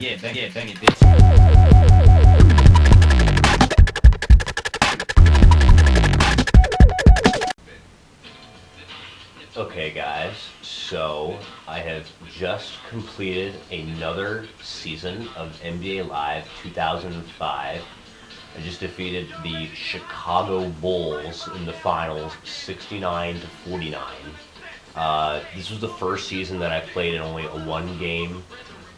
bang it, bitch. Okay guys, so I have just completed another season of NBA Live 2005. I just defeated the Chicago Bulls in the finals 69-49. This was the first season that I played in only a one-game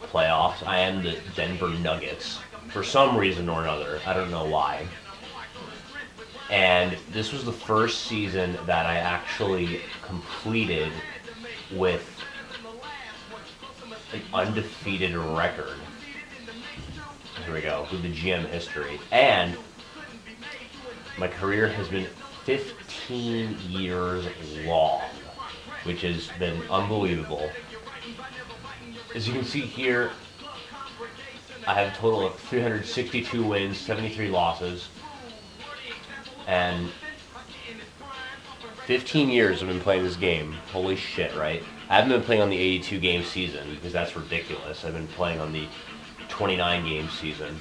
playoffs. I am the Denver Nuggets for some reason or another. I don't know why. And this was the first season that I actually completed with an undefeated record. Here we go, with the GM history. And my career has been 15 years long, which has been unbelievable. As you can see here, I have a total of 362 wins, 73 losses. And 15 years I've been playing this game. Holy shit, right? I haven't been playing on the 82 game season because that's ridiculous. I've been playing on the 29 game season.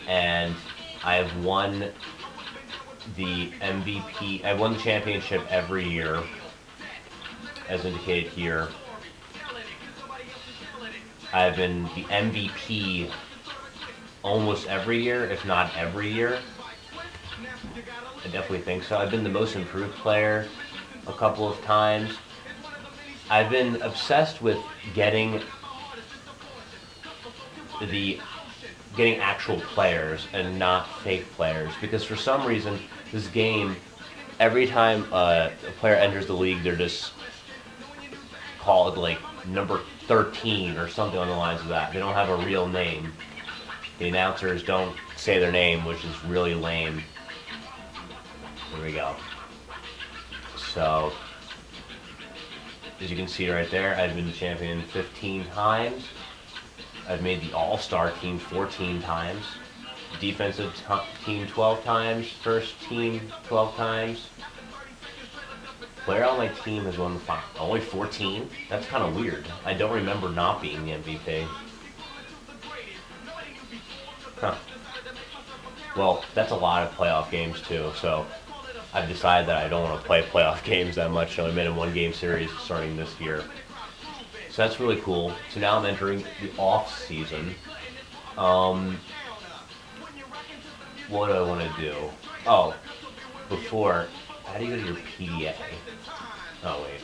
And I have won the MVP. I've won the championship every year, as indicated here. I've been the MVP almost every year, if not every year. I definitely think so. I've been the most improved player a couple of times. I've been obsessed with getting actual players and not fake players, because for some reason this game, every time a player enters the league, they're just called like number 13 or something on the lines of that. They don't have a real name. The announcers don't say their name, which is really lame. Here we go. So, as you can see right there, I've been the champion 15 times. I've made the All-Star team 14 times. Defensive team 12 times. First team 12 times. Player on my team has won the final. Only 14? That's kind of weird. I don't remember not being the MVP. Huh. Well, that's a lot of playoff games too, so I've decided that I don't want to play playoff games that much. I only made a one-game series starting this year. So that's really cool. So now I'm entering the off-season. What do I want to do? Oh, before, how do you go to your PDA? Oh, wait.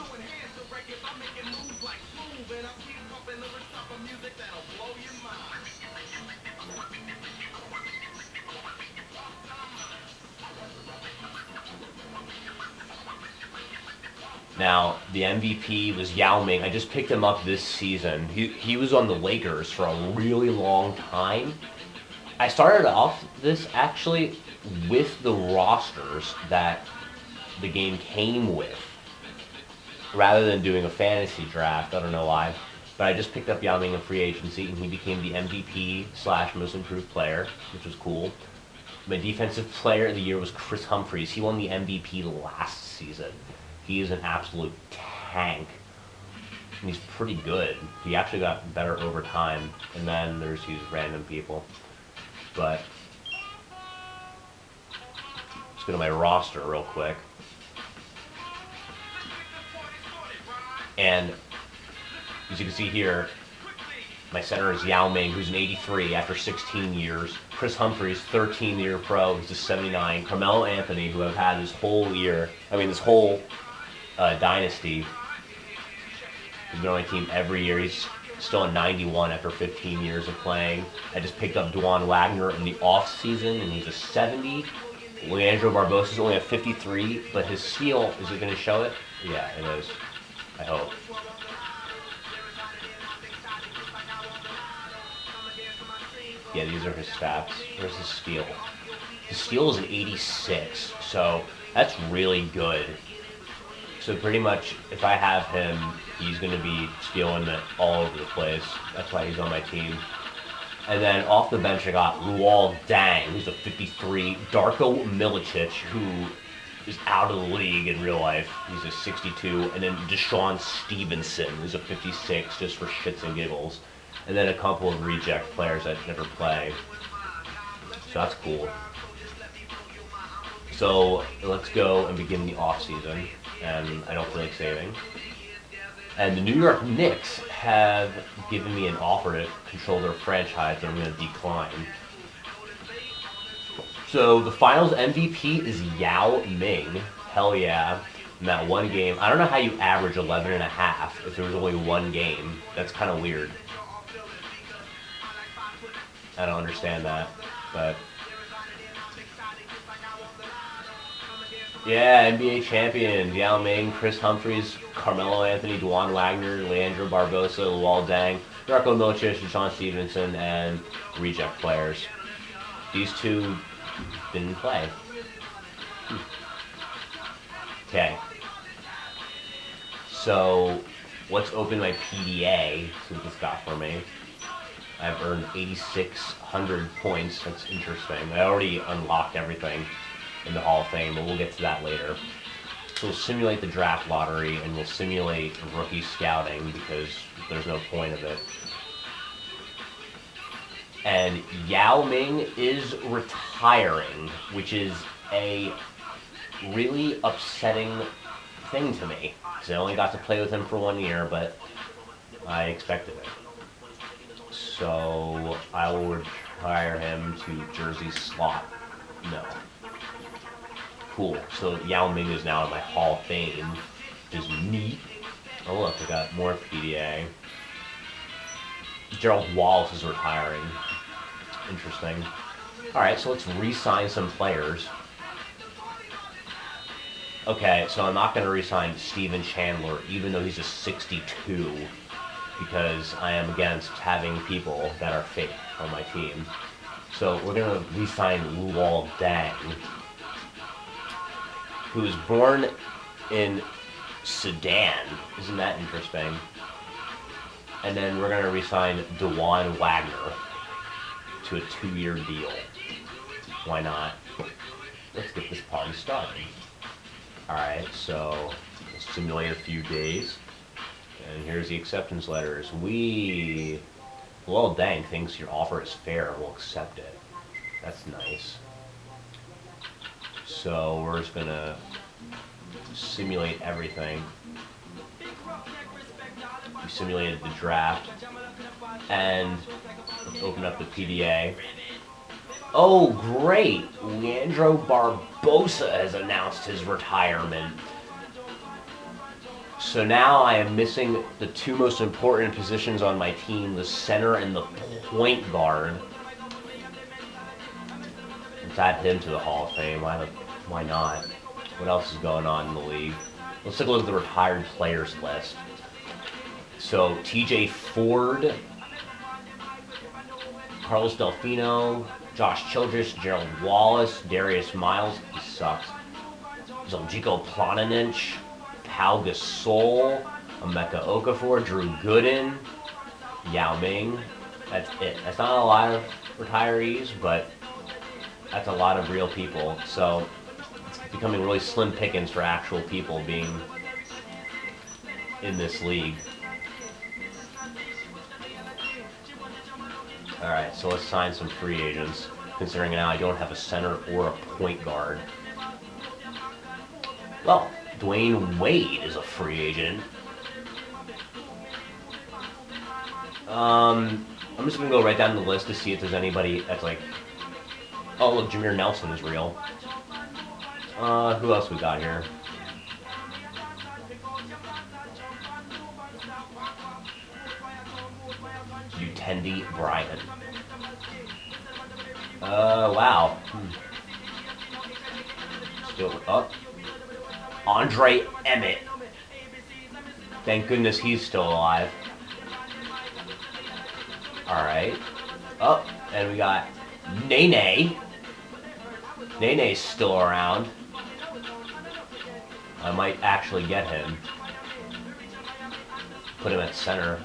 Now, the MVP was Yao Ming. I just picked him up this season. He was on the Lakers for a really long time. I started off this actually with the rosters that the game came with, rather than doing a fantasy draft. I don't know why. But I just picked up Yao Ming in free agency, and he became the MVP / most improved player, which was cool. My defensive player of the year was Kris Humphries. He won the MVP last season. He is an absolute tank. And he's pretty good. He actually got better over time. And then there's these random people. But let's go to my roster real quick. And as you can see here, my center is Yao Ming, who's an 83 after 16 years. Kris Humphries, 13-year pro, he's a 79. Carmelo Anthony, who I've had this whole dynasty. He's been on my team every year. He's still a 91 after 15 years of playing. I just picked up Dejuan Wagner in the off-season, and he's a 70. Leandro Barbosa's only a 53, but his seal, is it going to show it? Yeah, it is. I hope. Yeah, these are his stats. Where's his steal? His steal is an 86, so that's really good. So pretty much, if I have him, he's going to be stealing it all over the place. That's why he's on my team. And then off the bench, I got Luol Deng, who's a 53. Darko Milicic, who is out of the league in real life. He's a 62. And then Deshaun Stevenson, who's a 56, just for shits and giggles. and then a couple of reject players that never play. So that's cool. So let's go and begin the offseason, and I don't feel like saving. And the New York Knicks have given me an offer to control their franchise that I'm going to decline. So the finals MVP is Yao Ming. Hell yeah. In that one game. I don't know how you average 11 and a half if there was only one game. That's kind of weird. I don't understand that, but yeah, NBA champions, Yao Ming, Kris Humphries, Carmelo Anthony, Dejuan Wagner, Leandro Barbosa, Luol Deng, Darko Milicic, John Stevenson, and reject players. These two didn't play. Okay. So, let's open my PDA, see what this got for me. I've earned 8,600 points. That's interesting. I already unlocked everything in the Hall of Fame, but we'll get to that later. So we'll simulate the draft lottery, and we'll simulate rookie scouting because there's no point of it. And Yao Ming is retiring, which is a really upsetting thing to me because I only got to play with him for 1 year, but I expected it. So I will retire him to jersey slot. No. Cool. So Yao Ming is now in my Hall of Fame. Which is neat. Oh look, I got more PDA. Gerald Wallace is retiring. Interesting. Alright, so let's re-sign some players. Okay, so I'm not going to re-sign Steven Chandler, even though he's a 62, because I am against having people that are fake on my team. So we're going to re-sign Luol Deng, who was born in Sudan. Isn't that interesting? And then we're going to re-sign Dejuan Wagner to a 2-year deal. Why not? Let's get this party started. Alright, so let's simulate a few days. And here's the acceptance letters. Luol Deng thinks your offer is fair and will accept it. That's nice. So we're just gonna simulate everything. We simulated the draft. And let's open up the PDA. Oh, great! Leandro Barbosa has announced his retirement. So now I am missing the two most important positions on my team, the center and the point guard. Let's add him to the Hall of Fame. Why not? What else is going on in the league? Let's take a look at the retired players list. So TJ Ford, Carlos Delfino, Josh Childress, Gerald Wallace, Darius Miles, he sucks, Zeljko Planinic, Pau Gasol, Emeka Okafor, Drew Gooden, Yao Ming. That's it. That's not a lot of retirees, but that's a lot of real people. So it's becoming really slim pickings for actual people being in this league. Alright, so let's sign some free agents, considering now I don't have a center or a point guard. Well, Dwayne Wade is a free agent. I'm just going to go right down the list to see if there's anybody that's like... Oh, look, Jameer Nelson is real. Who else we got here? Utendi Bryant. Wow. Still up. Andre Emmett. Thank goodness he's still alive. Alright. Oh, and we got Nene. Nene's still around. I might actually get him. Put him at center.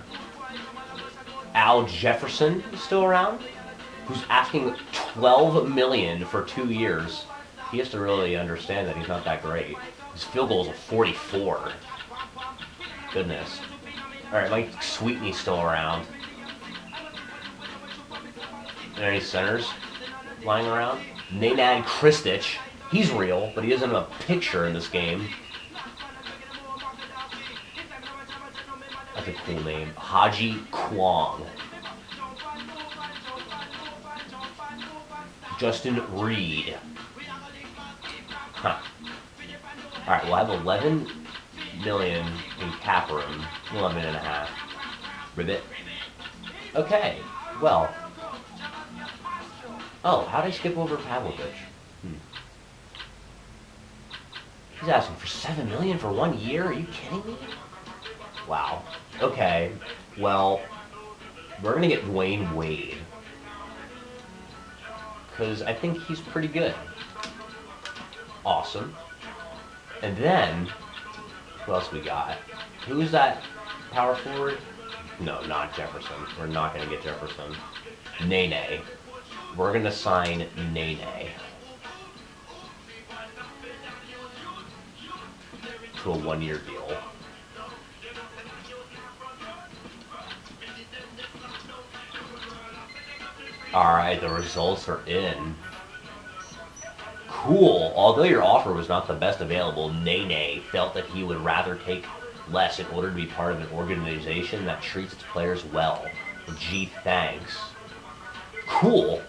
Al Jefferson is still around, who's asking $12 million for 2 years. He has to really understand that he's not that great. His field goal is a 44. Goodness. All right, Mike Sweetney's still around. Any centers lying around? Nene Kristic. He's real, but he isn't a picture in this game. That's a cool name. Haji Kwong. Justin Reed. Huh. Alright, we'll have 11 million in cap room. 11 and a half. Ribbit. Okay, well. Oh, how did I skip over Pavlovich? He's asking for $7 million for 1 year? Are you kidding me? Wow. Okay, well, we're gonna get Dwayne Wade. Because I think he's pretty good. Awesome. And then, who else we got? Who's that power forward? No, not Jefferson. We're not going to get Jefferson. Nene. We're going to sign Nene. To a 1-year deal. Alright, the results are in. Cool. Although your offer was not the best available, Nene felt that he would rather take less in order to be part of an organization that treats its players well. Gee, thanks. Cool.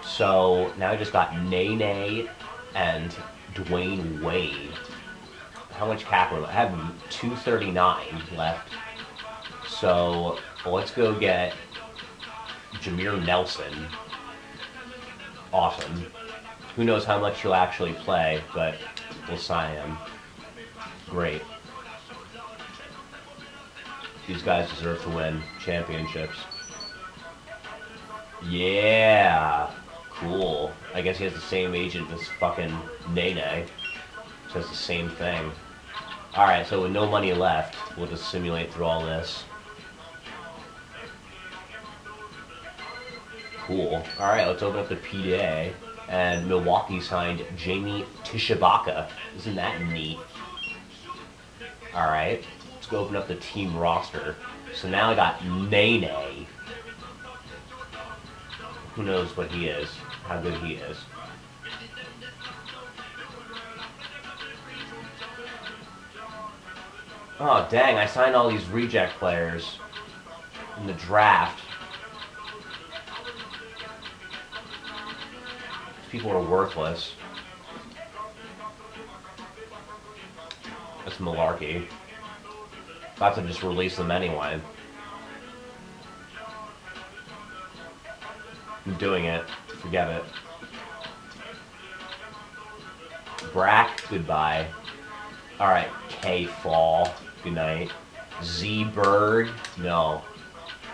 So now I just got Nene and Dwayne Wade. How much cap room? I have 239 left. So let's go get Jameer Nelson. Awesome. Who knows how much he'll actually play, but we'll sign him. Great. These guys deserve to win championships. Yeah. Cool. I guess he has the same agent as fucking Nene. Says the same thing. Alright, so with no money left, we'll just simulate through all this. Cool. Alright, let's open up the PDA. And Milwaukee signed Jamie Tishabaka. Isn't that neat? Alright, let's go open up the team roster. So now I got Nene. Who knows what he is, how good he is. Oh, dang, I signed all these reject players in the draft. People are worthless. That's malarkey. About to just release them anyway. I'm doing it. Forget it. Brack, goodbye. Alright, K-Fall, good night. Z-Bird, no.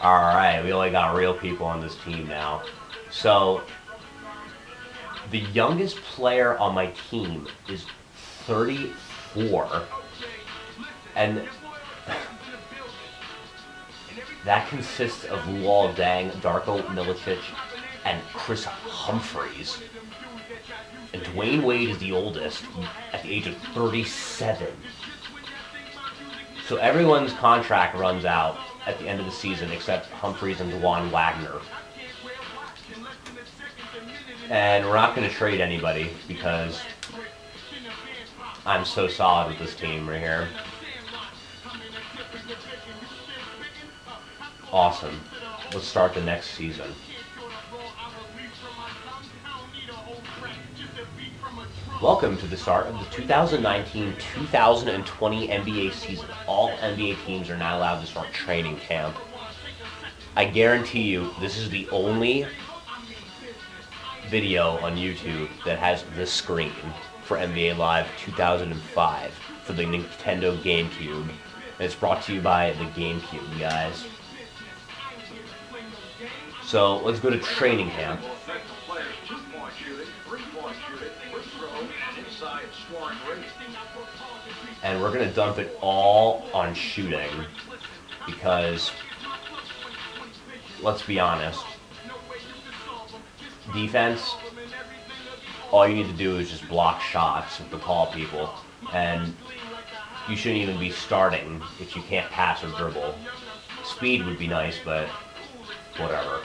Alright, we only got real people on this team now. So, the youngest player on my team is 34. And that consists of Luol Deng, Darko Milicic, and Kris Humphries. And Dwayne Wade is the oldest at the age of 37. So everyone's contract runs out at the end of the season except Humphries and Dejuan Wagner. And we're not going to trade anybody because I'm so solid with this team right here. Awesome. Let's start the next season. Welcome to the start of the 2019-2020 NBA season. All NBA teams are now allowed to start training camp. I guarantee you this is the only video on YouTube that has this screen for NBA Live 2005 for the Nintendo GameCube. And it's brought to you by the GameCube, guys. So let's go to training camp. And we're going to dump it all on shooting because, let's be honest, defense, all you need to do is just block shots with the tall people. And you shouldn't even be starting if you can't pass or dribble. Speed would be nice, but whatever.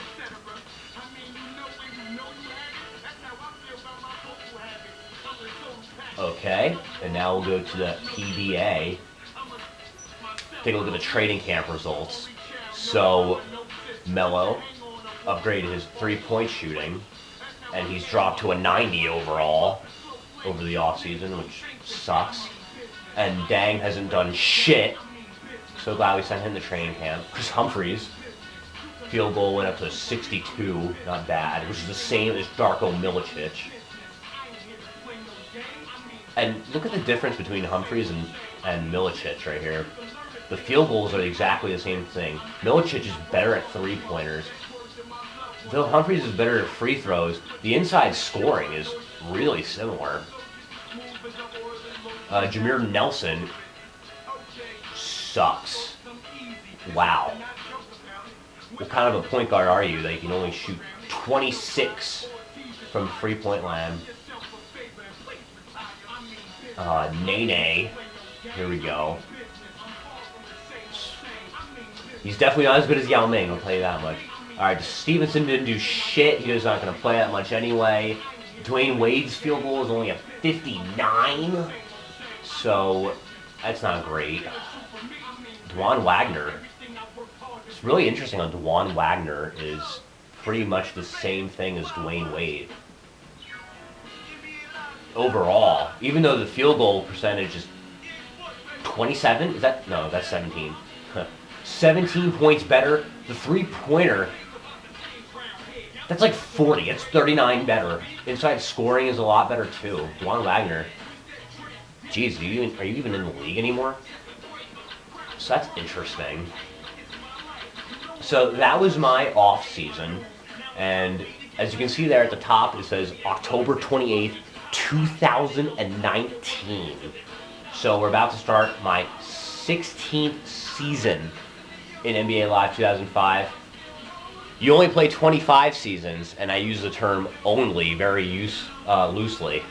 Okay, and now we'll go to the PBA. Take a look at the training camp results. So, Melo upgraded his three-point shooting, and he's dropped to a 90 overall over the offseason, which sucks. And Deng hasn't done shit. So glad we sent him to training camp. Kris Humphries, field goal went up to 62, not bad, which is the same as Darko Milicic. And look at the difference between Humphries and Milicic right here. The field goals are exactly the same thing. Milicic is better at three-pointers. Though Humphries is better at free throws, the inside scoring is really similar. Jameer Nelson sucks. Wow. What kind of a point guard are you that you can only shoot 26 from free-point land? Nene. Here we go. He's definitely not as good as Yao Ming, I'll tell you that much. Alright, Stevenson didn't do shit. He was not going to play that much anyway. Dwayne Wade's field goal is only a 59. So, that's not great. Dejuan Wagner. It's really interesting on Dejuan Wagner is pretty much the same thing as Dwayne Wade. Overall, even though the field goal percentage is 27, is that? No, that's 17. 17 points better. The three-pointer, that's like 40. It's 39 better. Inside scoring is a lot better too. Dejuan Wagner. Jeez, are you even in the league anymore? So that's interesting. So that was my off season, and as you can see there at the top, it says October 28th, 2019. So we're about to start my 16th season in NBA Live 2005. You only play 25 seasons, and I use the term only very loosely.